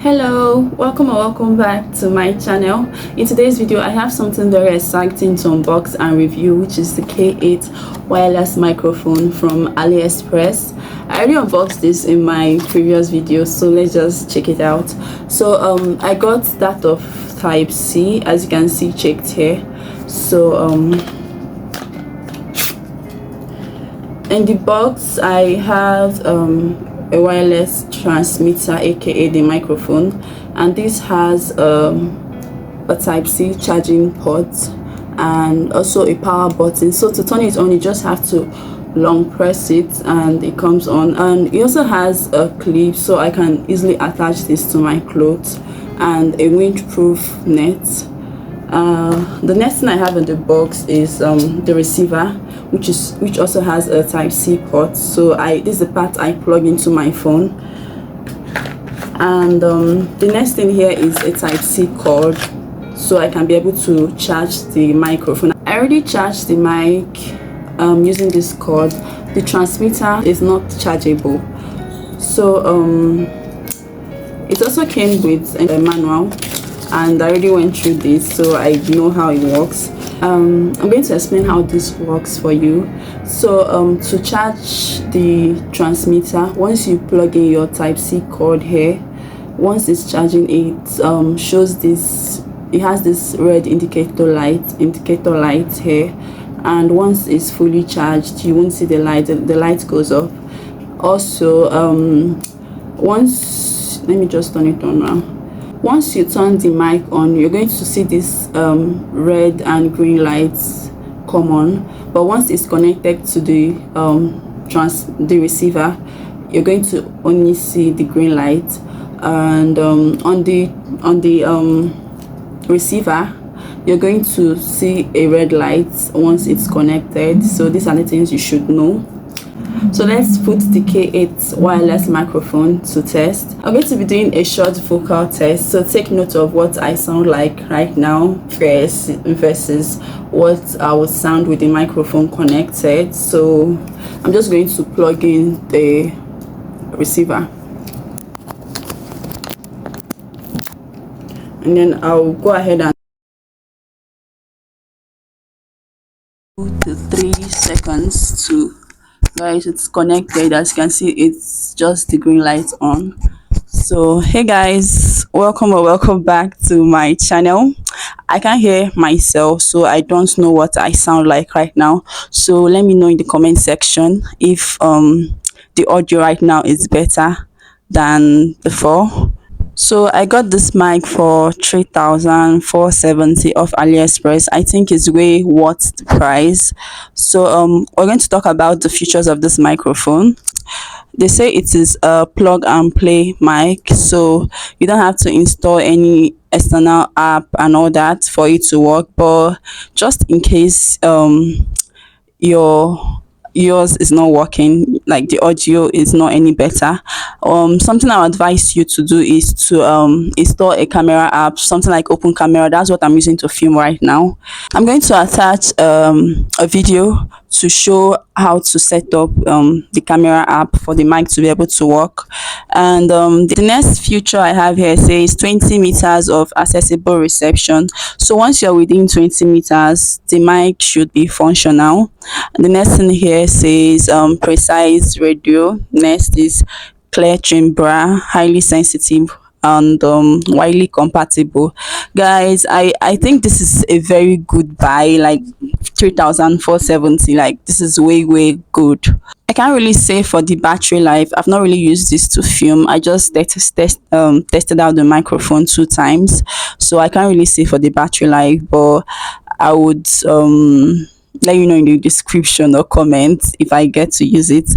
Hello, welcome and welcome back to my channel. In today's video I have something very exciting to unbox and review, which is the K8 wireless microphone from AliExpress. I already unboxed this in my previous video, so let's just check it out. So I got that of type C, as you can see checked here. So in the box I have a wireless transmitter, aka the microphone, and this has a type C charging port and also a power button. So to turn it on you just have to long press it and it comes on, and it also has a clip so I can easily attach this to my clothes, and a windproof net. The next thing I have in the box is the receiver, which also has a type C port. So this is the part I plug into my phone. And the next thing here is a type C cord, so I can be able to charge the microphone. I already charged the mic using this cord. The transmitter is not chargeable, so it also came with a manual, and I already went through this, so I know how it works. I'm going to explain how this works for you. So to charge the transmitter, once you plug in your type C cord here, once it's charging, it shows this, it has this red indicator light here, and once it's fully charged you won't see the light goes off. Also let me just turn it on now. Once you turn the mic on, you're going to see this red and green lights come on, but once it's connected to the receiver, you're going to only see the green light, and on the receiver you're going to see a red light once it's connected. So these are the things you should know. So let's put the K8 wireless microphone to test. I'm going to be doing a short vocal test, so take note of what I sound like right now versus what I would sound with the microphone connected. So I'm just going to plug in the receiver, and then I'll go ahead and 2 to 3 seconds to, guys, it's connected. As you can see, it's just the green light on. So hey guys, welcome or welcome back to my channel. I can't hear myself, so I don't know what I sound like right now, so let me know in the comment section if the audio right now is better than before. So I got this mic for 3,470 off AliExpress. I think it's way worth the price. So we're going to talk about the features of this microphone. They say it is a plug and play mic, so you don't have to install any external app and all that for it to work. But just in case yours is not working, like the audio is not any better, something I would advise you to do is to install a camera app, something like Open Camera. That's what I'm using to film right now. I'm going to attach a video to show how to set up the camera app for the mic to be able to work. And the next feature I have here says 20 meters of accessible reception. So once you're within 20 meters, the mic should be functional. And the next thing here says precise radio. Next is clear timbre, highly sensitive and widely compatible. Guys, I think this is a very good buy. Like 3,470, like this is way good. I can't really say for the battery life. I've not really used this to film. I just tested out the microphone 2 times, so I can't really say for the battery life, but I would let you know in the description or comment if I get to use it.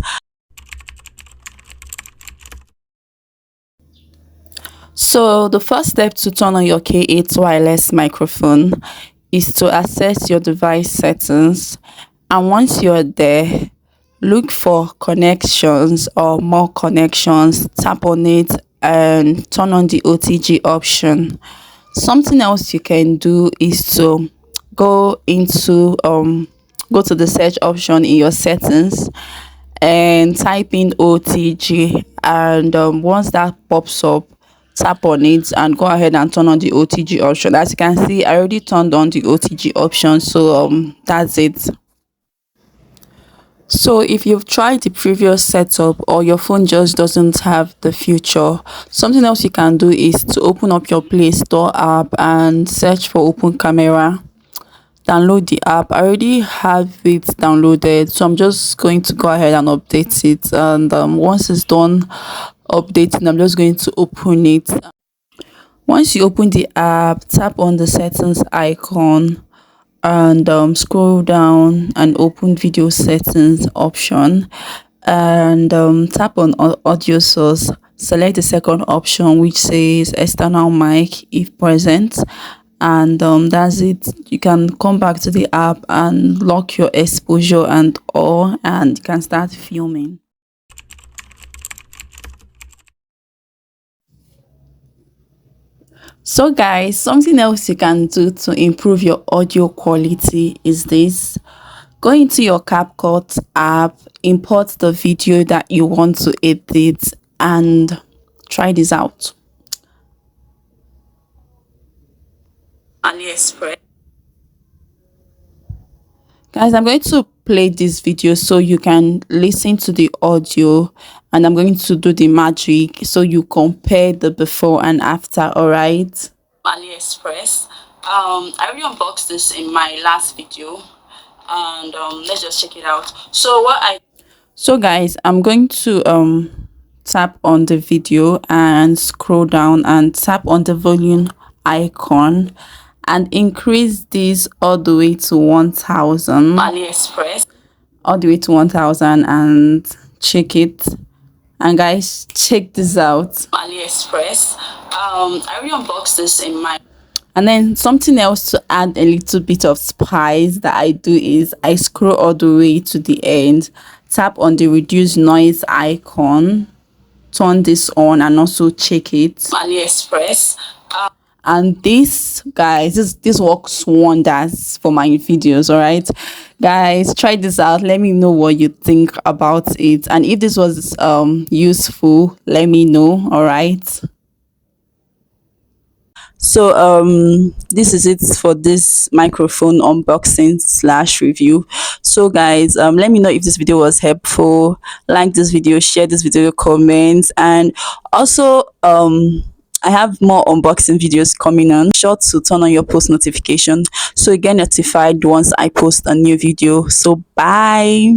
So the first step to turn on your K8 wireless microphone is to access your device settings, and once you're there, look for connections or more connections, tap on it and turn on the OTG option. Something else you can do is to go to the search option in your settings and type in OTG, and once that pops up, tap on it and go ahead and turn on the OTG option. As you can see, I already turned on the OTG option, so that's it. So if you've tried the previous setup or your phone just doesn't have the feature, something else you can do is to open up your Play Store app and search for open camera. Download the app. I already have it downloaded, so I'm just going to go ahead and update it, and once it's done updating, I'm just going to open it. Once you open the app, tap on the settings icon and scroll down and open video settings option, and tap on audio source. Select the second option which says external mic if present, and that's it. You can come back to the app and lock your exposure and all, and you can start filming. So guys, something else you can do to improve your audio quality is this. Go into your CapCut app, import the video that you want to edit, and try this out. AliExpress. Guys, I'm going to play this video so you can listen to the audio, and I'm going to do the magic so you compare the before and after, all right? AliExpress. I already unboxed this in my last video, and let's just check it out. So guys, I'm going to tap on the video and scroll down and tap on the volume icon and increase this all the way to 1000. AliExpress. All the way to 1000 and check it. And guys, check this out. AliExpress. I already unboxed this in my. And then something else to add a little bit of spice that I do is I scroll all the way to the end, tap on the reduce noise icon, turn this on and also check it. AliExpress. And this guys, this works wonders for my videos. All right guys, try this out. Let me know what you think about it, and if this was useful, let me know. All right, so this is it for this microphone unboxing slash review. So guys, let me know if this video was helpful. Like this video, share this video, comment, and also I have more unboxing videos coming on. Sure to turn on your post notification so you get notified once I post a new video. So bye.